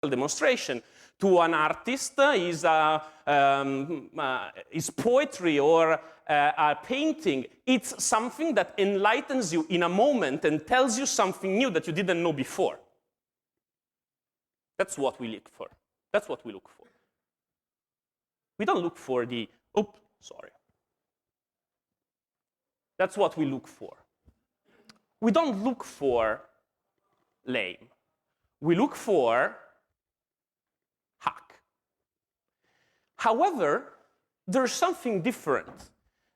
demonstration. To an artist is poetry or a painting. It's something that enlightens you in a moment and tells you something new that you didn't know before. That's what we look for. That's what we look for. We don't look for the, oops, sorry. That's what we look for. We don't look for lame. We look for hack. However, there's something different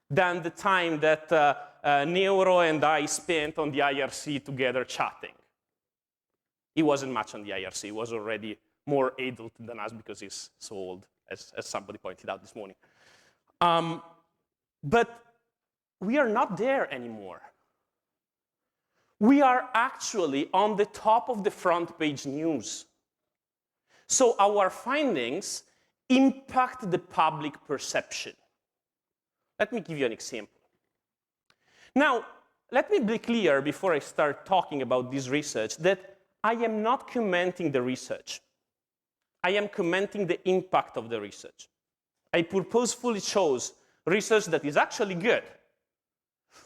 than the time that Neuro and I spent on the IRC together chatting. He wasn't much on the IRC. He was already more adult than us because he's so old, as somebody pointed out this morning. But we are not there anymore. We are actually on the top of the front page news. So our findings impact the public perception. Let me give you an example. Now, let me be clear before I start talking about this research that I am not commenting the research. I am commenting the impact of the research. I purposefully chose research that is actually good,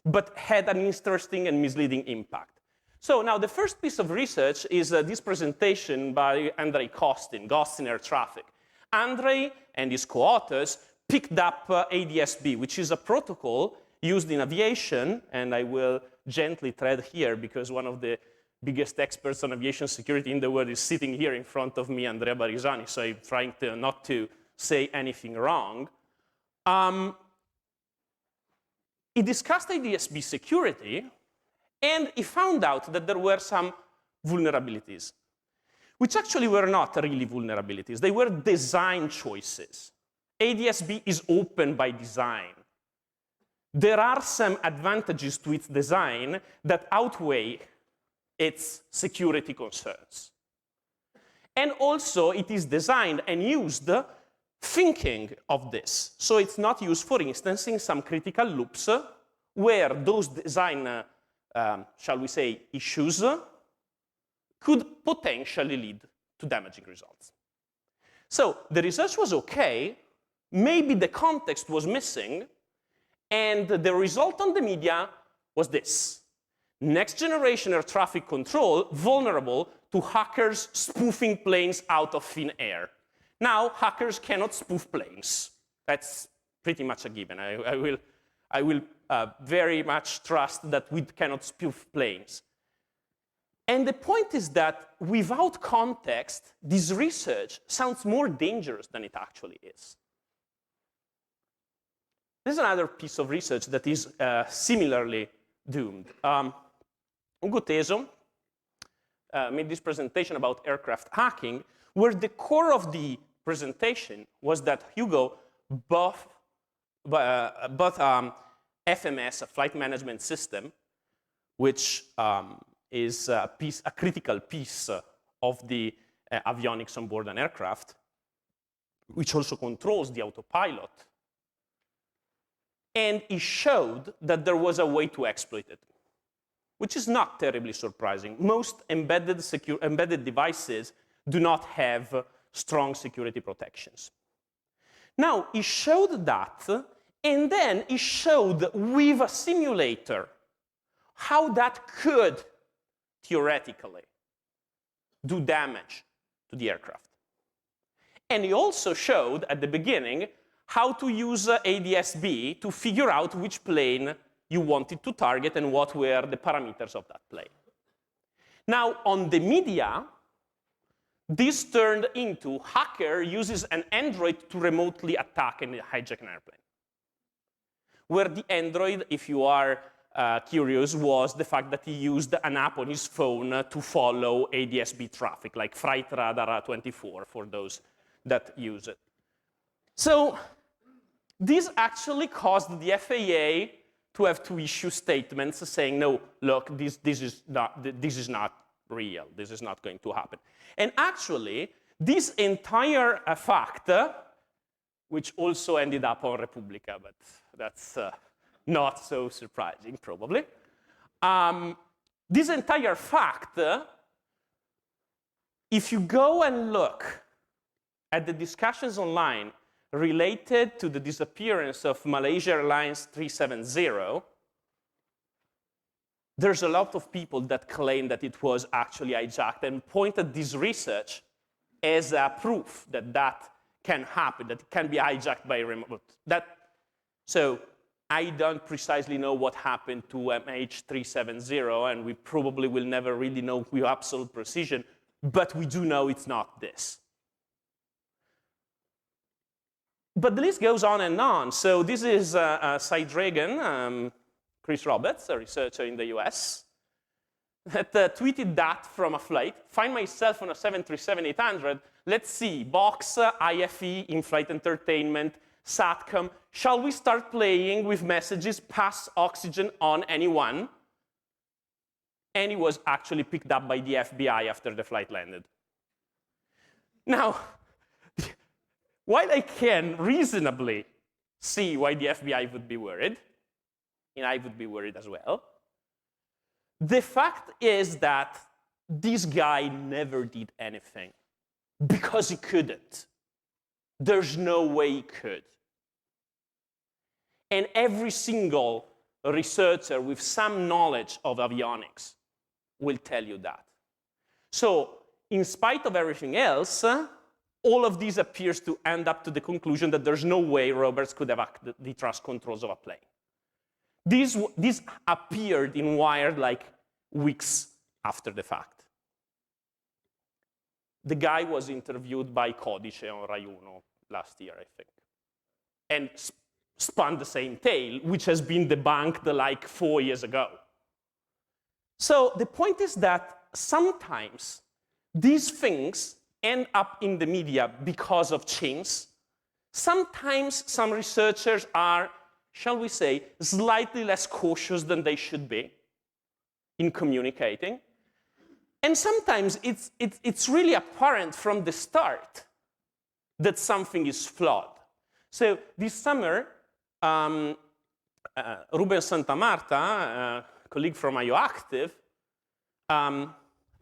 but had an interesting and misleading impact. So now the first piece of research is this presentation by Andrei Kostin, Ghosts in Air Traffic. Andrei and his co-authors picked up ADS-B, which is a protocol used in aviation, and I will gently tread here because one of the biggest experts on aviation security in the world is sitting here in front of me, Andrea Barisani, so I'm trying not to say anything wrong. He discussed ADS-B security, and he found out that there were some vulnerabilities, which actually were not really vulnerabilities. They were design choices. ADS-B is open by design. There are some advantages to its design that outweigh its security concerns. And also, it is designed and used thinking of this. So it's not used, for instance, in some critical loops where those design, shall we say, issues could potentially lead to damaging results. So the research was okay, maybe the context was missing, and the result on the media was this. Next generation air traffic control vulnerable to hackers spoofing planes out of thin air. Now, hackers cannot spoof planes. That's pretty much a given. I will very much trust that we cannot spoof planes. And the point is that without context, this research sounds more dangerous than it actually is. There's another piece of research that is similarly doomed. Ugo Teso made this presentation about aircraft hacking, where the core of the presentation was that Hugo bought FMS, a flight management system, which is a critical piece of the avionics on board an aircraft, which also controls the autopilot. And he showed that there was a way to exploit it, which is not terribly surprising. Most embedded devices do not have strong security protections. Now, he showed that, and then he showed with a simulator how that could theoretically do damage to the aircraft. And he also showed at the beginning how to use ADS-B to figure out which plane you wanted to target and what were the parameters of that plane. Now, on the media, this turned into hacker uses an Android to remotely attack and hijack an airplane. Where the Android, if you are curious, was the fact that he used an app on his phone to follow ADS-B traffic, like Flight Radar 24 for those that use it. So this actually caused the FAA to have to issue statements saying, no, look, this is not real. This is not going to happen. And actually, this entire fact, which also ended up on Repubblica, but that's not so surprising, probably. This entire fact if you go and look at the discussions online related to the disappearance of Malaysia Airlines 370, there's a lot of people that claim that it was actually hijacked and pointed this research as a proof that that can happen, that it can be hijacked by a remote. So I don't precisely know what happened to MH370, and we probably will never really know with absolute precision, but we do know it's not this. But the list goes on and on. So this is Cy Dragan, Chris Roberts, a researcher in the US, that tweeted that from a flight. Find myself on a 737-800. Let's see, box, IFE, in-flight entertainment, SATCOM. Shall we start playing with messages, pass oxygen on anyone? And he was actually picked up by the FBI after the flight landed. Now, while I can reasonably see why the FBI would be worried, and I would be worried as well, the fact is that this guy never did anything because he couldn't. There's no way he could. And every single researcher with some knowledge of avionics will tell you that. So, in spite of everything else, all of this appears to end up to the conclusion that there's no way Roberts could have hacked the thrust controls of a plane. This appeared in Wired like weeks after the fact. The guy was interviewed by Codice on Rai Uno last year, I think, and spun the same tale, which has been debunked like 4 years ago. So the point is that sometimes these things end up in the media because of chance. Sometimes some researchers are, shall we say, slightly less cautious than they should be in communicating. And sometimes it's really apparent from the start that something is flawed. So this summer, Ruben Santamarta, a colleague from IOActive,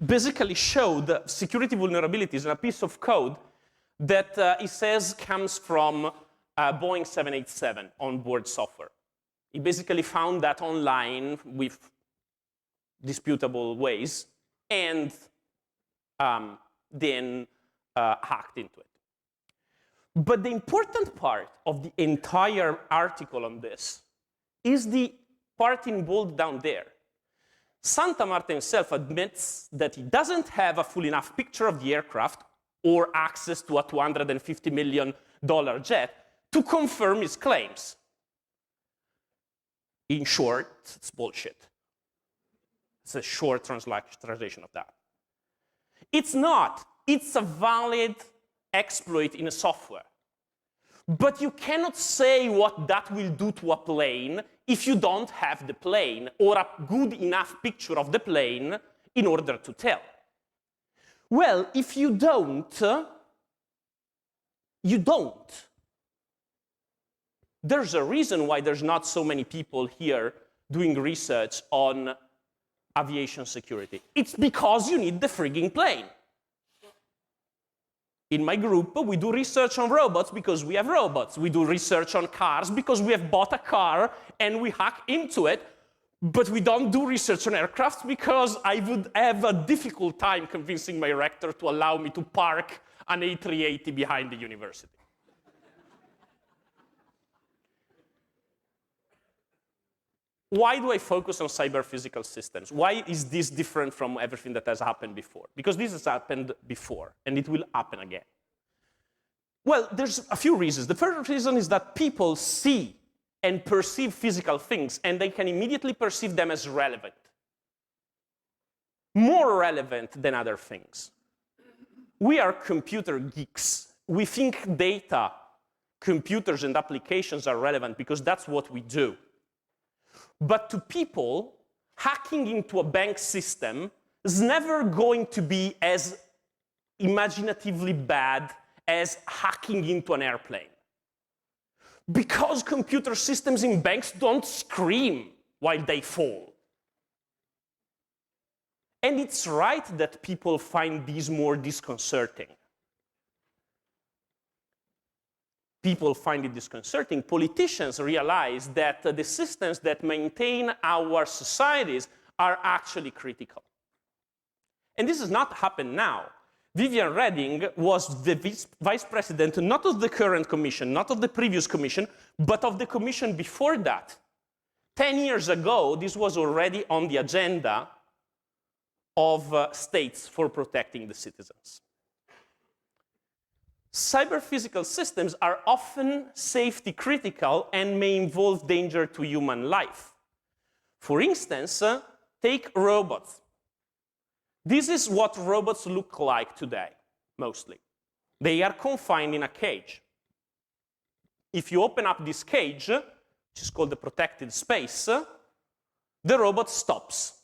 basically showed security vulnerabilities in a piece of code that he says comes from Boeing 787 onboard software. He basically found that online with disputable ways and then hacked into it. But the important part of the entire article on this is the part in bold down there. Santamarta himself admits that he doesn't have a full enough picture of the aircraft or access to a $250 million jet to confirm his claims. In short, it's bullshit. It's a short translation of that. It's not. It's a valid exploit in a software. But you cannot say what that will do to a plane if you don't have the plane or a good enough picture of the plane in order to tell. Well, if you don't, you don't. There's a reason why there's not so many people here doing research on aviation security. It's because you need the frigging plane. In my group, we do research on robots because we have robots. We do research on cars because we have bought a car and we hack into it. But we don't do research on aircraft because I would have a difficult time convincing my rector to allow me to park an A380 behind the university. Why do I focus on cyber-physical systems? Why is this different from everything that has happened before? Because this has happened before, and it will happen again. Well, there's a few reasons. The first reason is that people see and perceive physical things, and they can immediately perceive them as relevant. More relevant than other things. We are computer geeks. We think data, computers, and applications are relevant because that's what we do. But to people, hacking into a bank system is never going to be as imaginatively bad as hacking into an airplane. Because computer systems in banks don't scream while they fall. And it's right that people find these more disconcerting. People find it disconcerting. Politicians realize that the systems that maintain our societies are actually critical. And this has not happened now. Viviane Reding was the vice president not of the current commission, not of the previous commission, but of the commission before that. 10 years ago, this was already on the agenda of states for protecting the citizens. Cyber-physical systems are often safety critical and may involve danger to human life. For instance, take robots. This is what robots look like today, mostly. They are confined in a cage. If you open up this cage, which is called the protected space, the robot stops.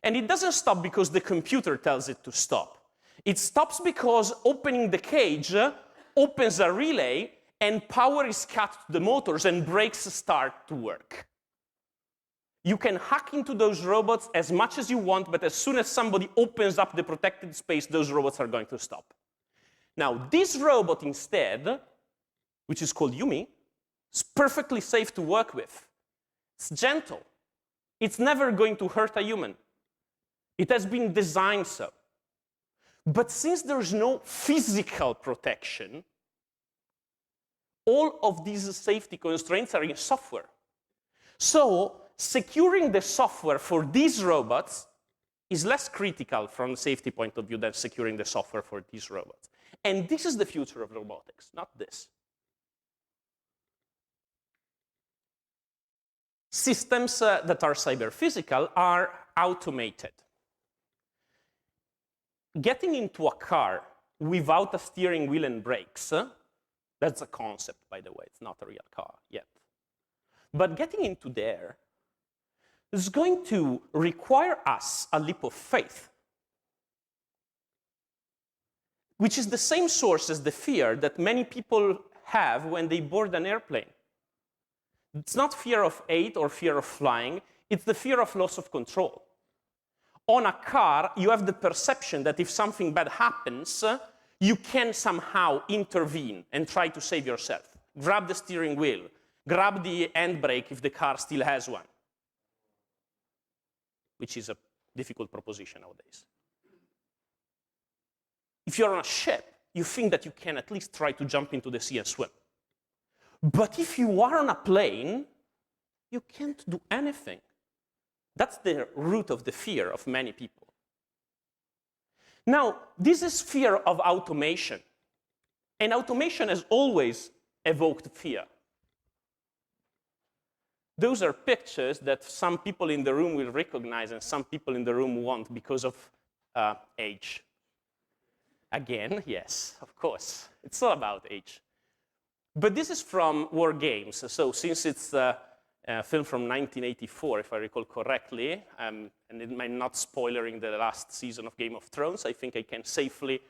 And it doesn't stop because the computer tells it to stop. It stops because opening the cage opens a relay and power is cut to the motors and brakes start to work. You can hack into those robots as much as you want, but as soon as somebody opens up the protected space, those robots are going to stop. Now, this robot instead, which is called Yumi, is perfectly safe to work with. It's gentle. It's never going to hurt a human. It has been designed so. But since there's no physical protection, all of these safety constraints are in software. So securing the software for these robots is less critical from a safety point of view than securing the software for these robots. And this is the future of robotics, not this. Systems that are cyber-physical are automated. Getting into a car without a steering wheel and brakes, that's a concept, by the way. It's not a real car yet. But getting into there is going to require us a leap of faith, which is the same source as the fear that many people have when they board an airplane. It's not fear of height or fear of flying. It's the fear of loss of control. On a car, you have the perception that if something bad happens, you can somehow intervene and try to save yourself. Grab the steering wheel. Grab the handbrake if the car still has one, which is a difficult proposition nowadays. If you're on a ship, you think that you can at least try to jump into the sea and swim. But if you are on a plane, you can't do anything. That's the root of the fear of many people. Now, this is fear of automation. And automation has always evoked fear. Those are pictures that some people in the room will recognize and some people in the room won't because of age. Again, yes, of course. It's all about age. But this is from War Games. So since it's a film from 1984, if I recall correctly, and it might not spoilering the last season of Game of Thrones, I think I can safely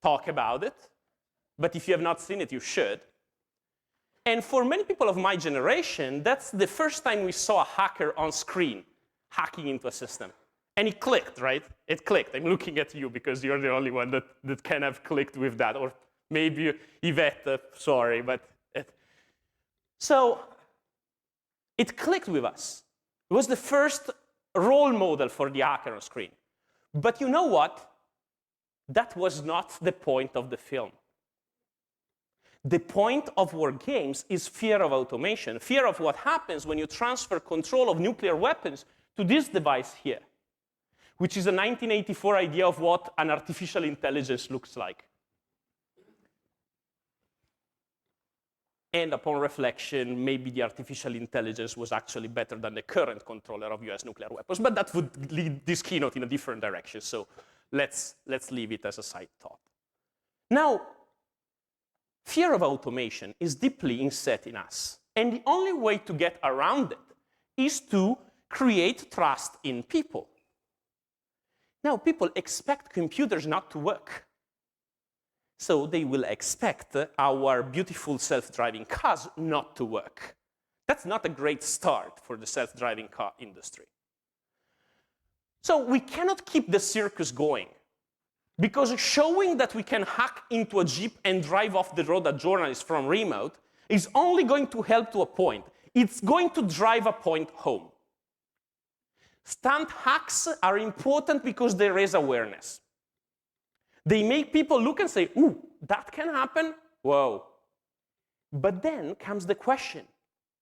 talk about it. But if you have not seen it, you should. And for many people of my generation, that's the first time we saw a hacker on screen hacking into a system. And it clicked, right? It clicked. I'm looking at you because you're the only one that can have clicked with that. Or maybe Yvette, sorry, but so it clicked with us. It was the first role model for the hacker on screen. But you know what? That was not the point of the film. The point of War Games is fear of automation, fear of what happens when you transfer control of nuclear weapons to this device here, which is a 1984 idea of what an artificial intelligence looks like. And upon reflection, maybe the artificial intelligence was actually better than the current controller of US nuclear weapons. But that would lead this keynote in a different direction. So let's leave it as a side thought. Now, fear of automation is deeply inset in us. And the only way to get around it is to create trust in people. Now, people expect computers not to work. So they will expect our beautiful self-driving cars not to work. That's not a great start for the self-driving car industry. So we cannot keep the circus going, because showing that we can hack into a Jeep and drive off the road a journalist from remote is only going to help to a point. It's going to drive a point home. Stunt hacks are important because they raise awareness. They make people look and say, ooh, that can happen? Whoa. But then comes the question,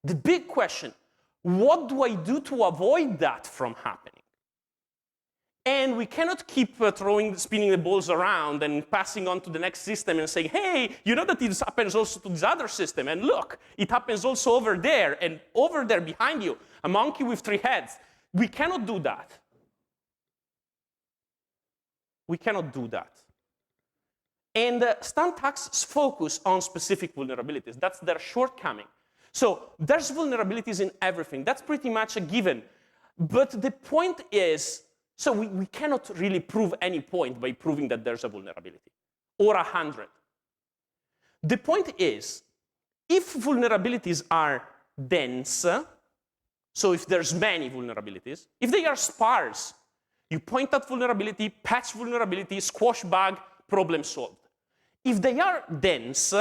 the big question, what do I do to avoid that from happening? And we cannot keep spinning the balls around and passing on to the next system and saying, hey, you know that this happens also to this other system, and look, it happens also over there, and over there behind you, a monkey with 3 heads. We cannot do that. We cannot do that. And stunt hacks focus on specific vulnerabilities. That's their shortcoming. So there's vulnerabilities in everything. That's pretty much a given. But the point is, so we cannot really prove any point by proving that there's a vulnerability, or 100. The point is, if vulnerabilities are dense, so if there's many vulnerabilities, if they are sparse, you point at vulnerability, patch vulnerability, squash bug, problem solved. If they are dense,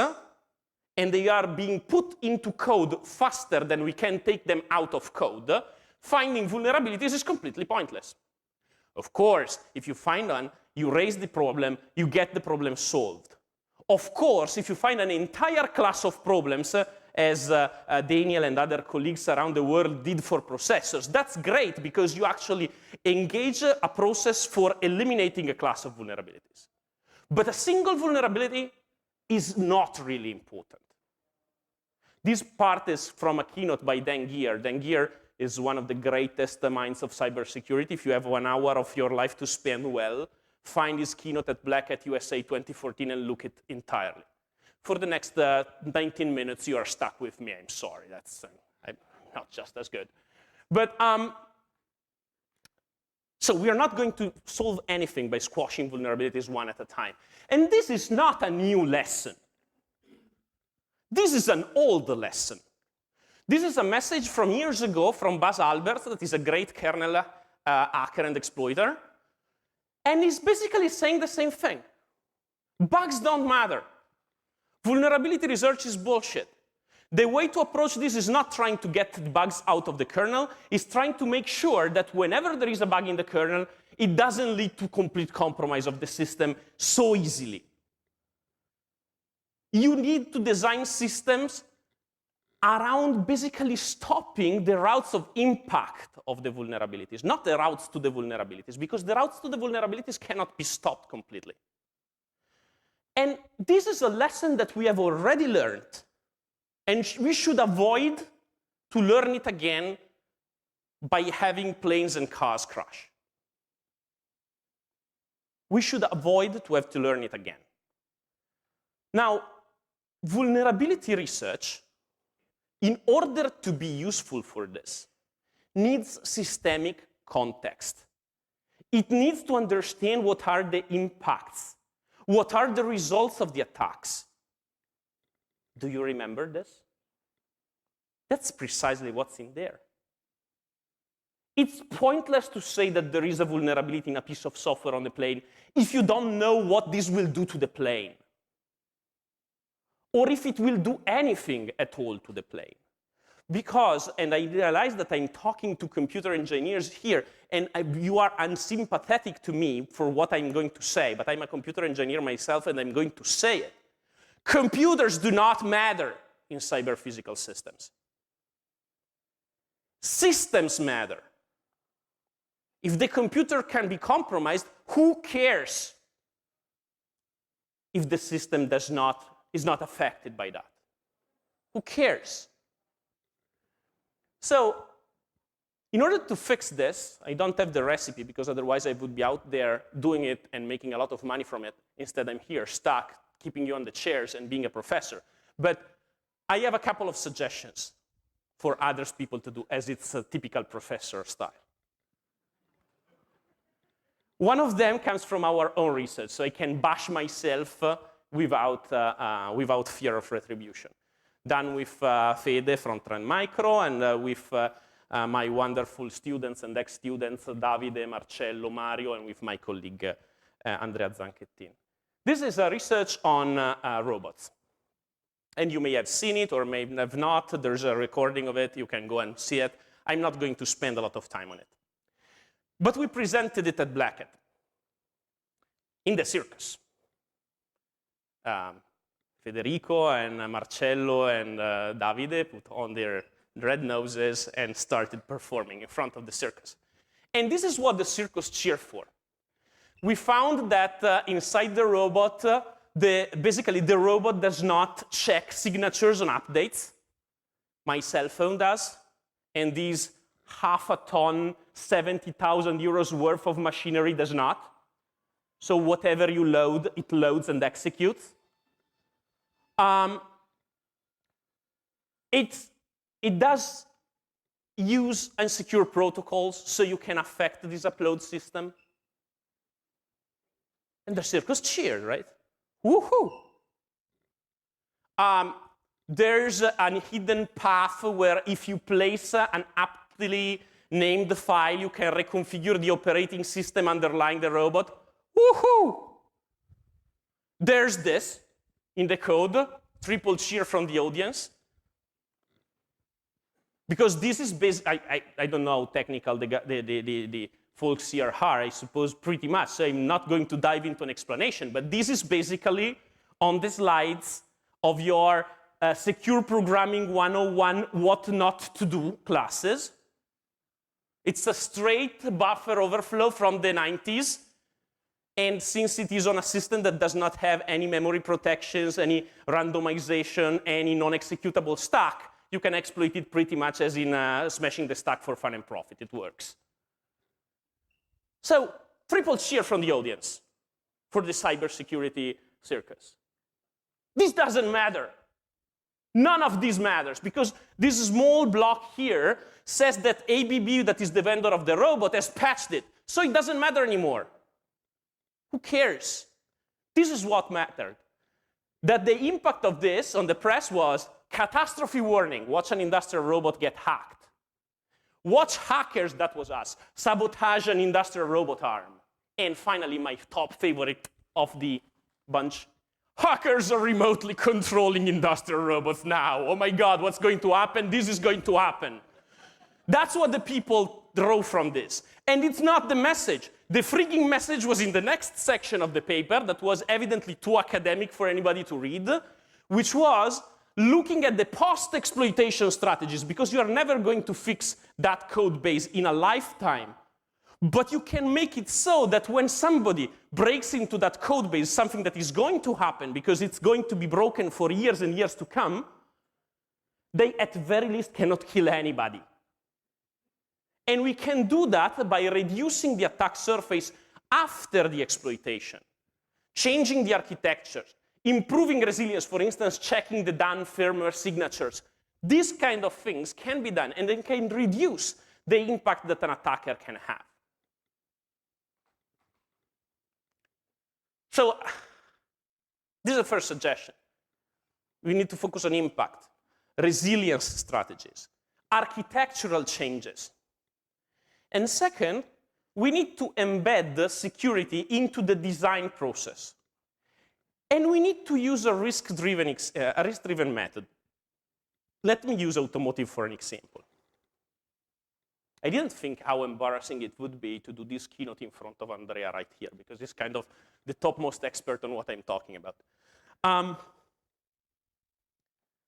and they are being put into code faster than we can take them out of code, finding vulnerabilities is completely pointless. Of course, if you find one, you raise the problem, you get the problem solved. Of course, if you find an entire class of problems, as Daniel and other colleagues around the world did for processors, that's great because you actually engage a process for eliminating a class of vulnerabilities. But a single vulnerability is not really important. This part is from a keynote by Dan Geer. Dan Geer is one of the greatest minds of cybersecurity. If you have 1 hour of your life to spend well, find his keynote at Black Hat USA 2014 and look it entirely. For the next 19 minutes, you are stuck with me. I'm sorry, that's not just as good. But so we are not going to solve anything by squashing vulnerabilities one at a time. And this is not a new lesson. This is an old lesson. This is a message from years ago from Buzz Albert, that is a great kernel hacker and exploiter. And he's basically saying the same thing. Bugs don't matter. Vulnerability research is bullshit. The way to approach this is not trying to get bugs out of the kernel, it's trying to make sure that whenever there is a bug in the kernel, it doesn't lead to complete compromise of the system so easily. You need to design systems around basically stopping the routes of impact of the vulnerabilities, not the routes to the vulnerabilities, because the routes to the vulnerabilities cannot be stopped completely. And this is a lesson that we have already learned, and we should avoid to learn it again by having planes and cars crash. We should avoid to have to learn it again. Now, vulnerability research, in order to be useful for this, needs systemic context. It needs to understand what are the impacts, what are the results of the attacks. Do you remember this? That's precisely what's in there. It's pointless to say that there is a vulnerability in a piece of software on the plane if you don't know what this will do to the plane, or if it will do anything at all to the plane. Because, and I realize that I'm talking to computer engineers here, and you are unsympathetic to me for what I'm going to say, but I'm a computer engineer myself, and I'm going to say it. Computers do not matter in cyber-physical systems. Systems matter. If the computer can be compromised, who cares if the system is not affected by that? Who cares? So, in order to fix this, I don't have the recipe, because otherwise I would be out there doing it and making a lot of money from it. Instead, I'm here, stuck, keeping you on the chairs and being a professor. But I have a couple of suggestions for other people to do, as it's a typical professor style. One of them comes from our own research, so I can bash myself without fear of retribution. Done with Fede from Trend Micro and with my wonderful students and ex-students, Davide, Marcello, Mario, and with my colleague, Andrea Zanchettin. This is a research on robots. And you may have seen it or may have not. There's a recording of it. You can go and see it. I'm not going to spend a lot of time on it. But we presented it at Black Hat in the circus. Federico and Marcello and Davide put on their red noses and started performing in front of the circus. And this is what the circus cheered for. We found that inside the robot, basically the robot does not check signatures on updates. My cell phone does. And these half a ton, 70,000 euros worth of machinery does not. So whatever you load, it loads and executes. It does use unsecure protocols, so you can affect this upload system. And the circus cheered, right? Woohoo! There's a hidden path where if you place an aptly named file, you can reconfigure the operating system underlying the robot. Woohoo! There's this in the code, triple cheer from the audience. Because this is I don't know how technical the folks here are, I suppose pretty much, so I'm not going to dive into an explanation, but this is basically on the slides of your Secure Programming 101 What Not to Do classes. It's a straight buffer overflow from the 90s, and since it is on a system that does not have any memory protections, any randomization, any non-executable stack, you can exploit it pretty much as in smashing the stack for fun and profit. It works. So, triple cheer from the audience for the cybersecurity circus. This doesn't matter. None of this matters, because this small block here says that ABB, that is the vendor of the robot, has patched it. So it doesn't matter anymore. Who cares? This is what mattered. That the impact of this on the press was catastrophe warning. Watch an industrial robot get hacked. Watch hackers, that was us, sabotage an industrial robot arm. And finally, my top favorite of the bunch, hackers are remotely controlling industrial robots now. Oh my God, what's going to happen? This is going to happen. That's what the people draw from this. And it's not the message. The freaking message was in the next section of the paper that was evidently too academic for anybody to read, which was looking at the post-exploitation strategies, because you are never going to fix that code base in a lifetime. But you can make it so that when somebody breaks into that code base, something that is going to happen because it's going to be broken for years and years to come, they at very least cannot kill anybody. And we can do that by reducing the attack surface after the exploitation, changing the architecture, improving resilience, for instance, checking the done firmware signatures. These kind of things can be done, and they can reduce the impact that an attacker can have. So this is the first suggestion. We need to focus on impact, resilience strategies, architectural changes. And second, we need to embed the security into the design process. And we need to use a risk-driven method. Let me use automotive for an example. I didn't think how embarrassing it would be to do this keynote in front of Andrea right here, because he's kind of the topmost expert on what I'm talking about.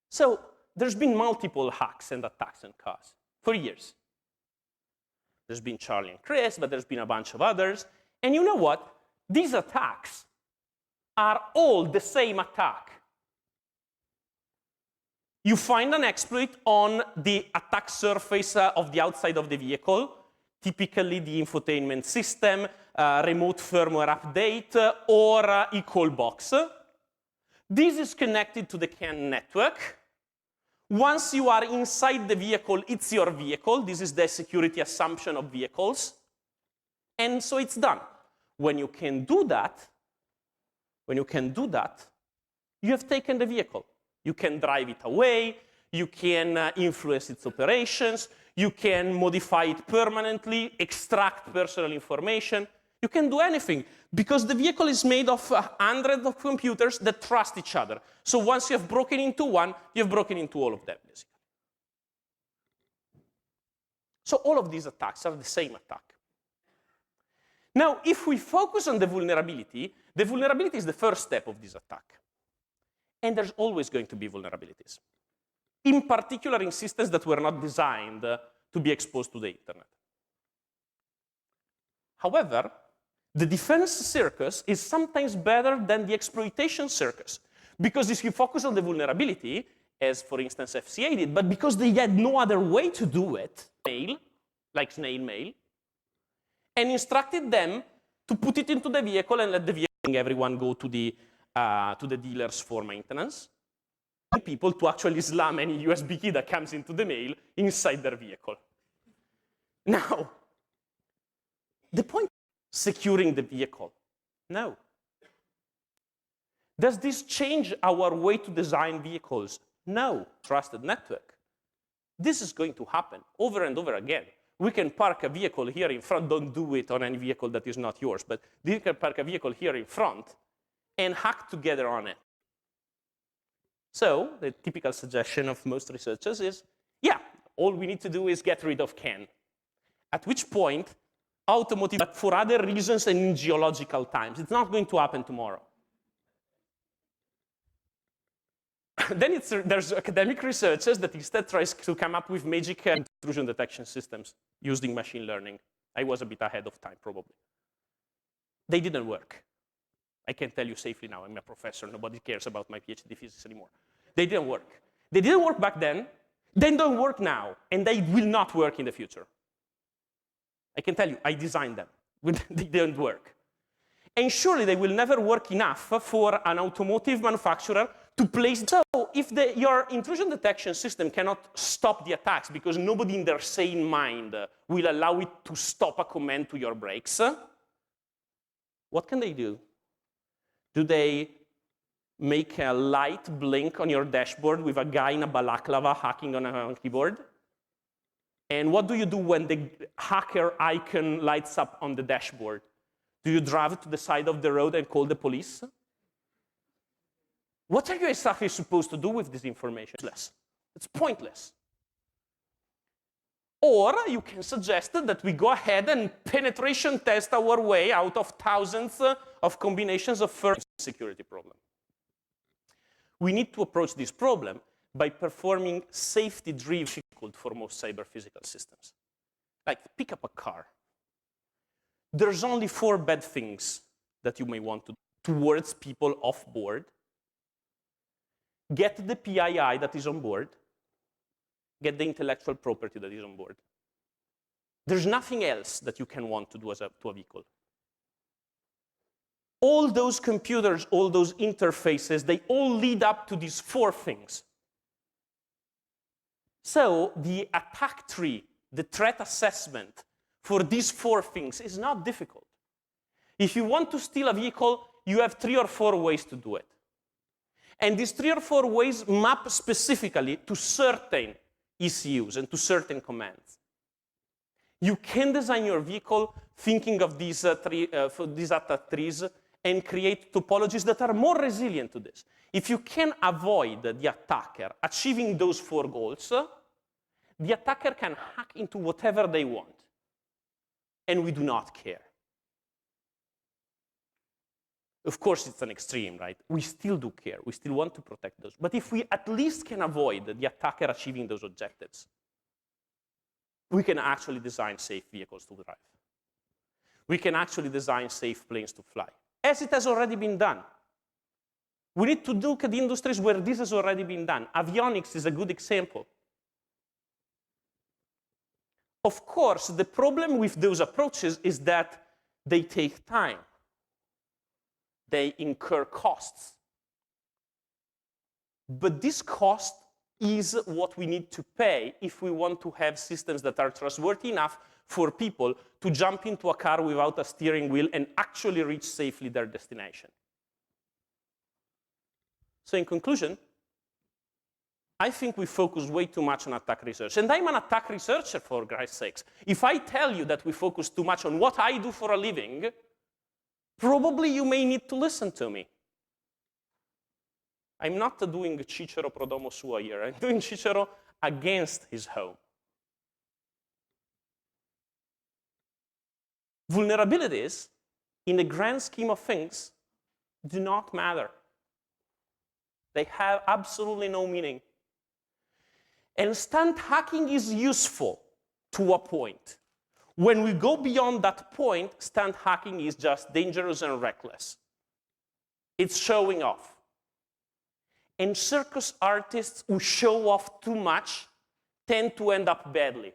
So there's been multiple hacks and attacks on cars for years. There's been Charlie and Chris, but there's been a bunch of others. And you know what? These attacks are all the same attack. You find an exploit on the attack surface of the outside of the vehicle, typically the infotainment system, remote firmware update, or e-call box. This is connected to the CAN network. Once you are inside the vehicle, it's your vehicle. This is the security assumption of vehicles. And so it's done. When you can do that, you have taken the vehicle. You can drive it away. you can influence its operations, you can modify it permanently, extract personal information. You can do anything because the vehicle is made of hundreds of computers that trust each other. So once you have broken into one, you have broken into all of them, basically. So all of these attacks are the same attack. Now, if we focus on the vulnerability is the first step of this attack. And there's always going to be vulnerabilities, in particular in systems that were not designed to be exposed to the internet. However, the defense circus is sometimes better than the exploitation circus, because if you focus on the vulnerability, as for instance FCA did, but because they had no other way to do it, like snail mail, and instructed them to put it into the vehicle and let the vehicle, everyone go to the dealers for maintenance, and people to actually slam any USB key that comes into the mail inside their vehicle. Now, the point is securing the vehicle. No. Does this change our way to design vehicles? No. Trusted network. This is going to happen over and over again. We can park a vehicle here in front. Don't do it on any vehicle that is not yours, but you can park a vehicle here in front and hack together on it. So the typical suggestion of most researchers is, yeah, all we need to do is get rid of CAN. At which point, automotive, but for other reasons and in geological times, it's not going to happen tomorrow. Then there's academic researchers that instead tries to come up with magic intrusion detection systems using machine learning. I was a bit ahead of time, probably. They didn't work. I can tell you safely now, I'm a professor, nobody cares about my PhD thesis anymore. They didn't work. They didn't work back then, they don't work now, and they will not work in the future. I can tell you, I designed them. They didn't work. And surely they will never work enough for an automotive manufacturer to place. So if your intrusion detection system cannot stop the attacks because nobody in their sane mind will allow it to stop a command to your brakes, what can they do? Do they make a light blink on your dashboard with a guy in a balaclava hacking on a keyboard? And what do you do when the hacker icon lights up on the dashboard? Do you drive to the side of the road and call the police? What are you exactly supposed to do with this information? It's pointless. Or you can suggest that we go ahead and penetration test our way out of thousands of combinations of first security problem. We need to approach this problem by performing safety-driven difficult for most cyber-physical systems. Like, pick up a car. There's only 4 bad things that you may want to do towards people off board. Get the PII that is on board. Get the intellectual property that is on board. There's nothing else that you can want to do to a vehicle. All those computers, all those interfaces, they all lead up to these 4 things. So the attack tree, the threat assessment for these 4 things is not difficult. If you want to steal a vehicle, you have 3 or 4 ways to do it. And these 3 or 4 ways map specifically to certain ECUs and to certain commands. You can design your vehicle thinking of these attack trees and create topologies that are more resilient to this. If you can avoid the attacker achieving those 4 goals, the attacker can hack into whatever they want. And we do not care. Of course, it's an extreme, right? We still do care. We still want to protect those. But if we at least can avoid the attacker achieving those objectives, we can actually design safe vehicles to drive. We can actually design safe planes to fly, as it has already been done. We need to look at the industries where this has already been done. Avionics is a good example. Of course, the problem with those approaches is that they take time. They incur costs. But this cost is what we need to pay if we want to have systems that are trustworthy enough for people to jump into a car without a steering wheel and actually reach safely their destination. So in conclusion, I think we focus way too much on attack research. And I'm an attack researcher, for Christ's sakes. If I tell you that we focus too much on what I do for a living, probably you may need to listen to me. I'm not doing Cicero pro domo sua here. I'm doing Cicero against his home. Vulnerabilities, in the grand scheme of things, do not matter. They have absolutely no meaning. And stunt hacking is useful to a point. When we go beyond that point, stunt hacking is just dangerous and reckless. It's showing off. And circus artists who show off too much tend to end up badly.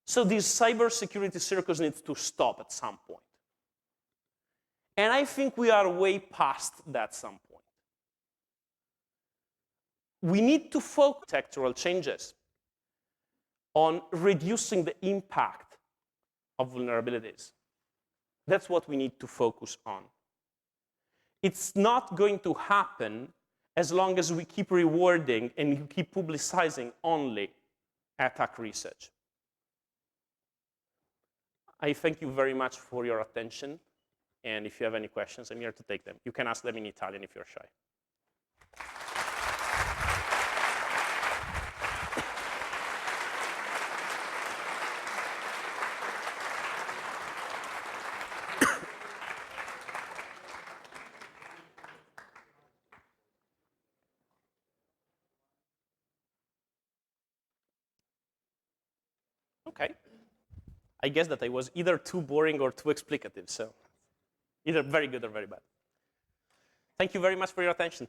So this cybersecurity circus needs to stop at some point. And I think we are way past that some point. We need to focus on sectoral changes, on reducing the impact of vulnerabilities. That's what we need to focus on. It's not going to happen as long as we keep rewarding and keep publicizing only attack research. I thank you very much for your attention. And if you have any questions, I'm here to take them. You can ask them in Italian if you're shy. Okay. I guess that I was either too boring or too explicative, so either very good or very bad. Thank you very much for your attention.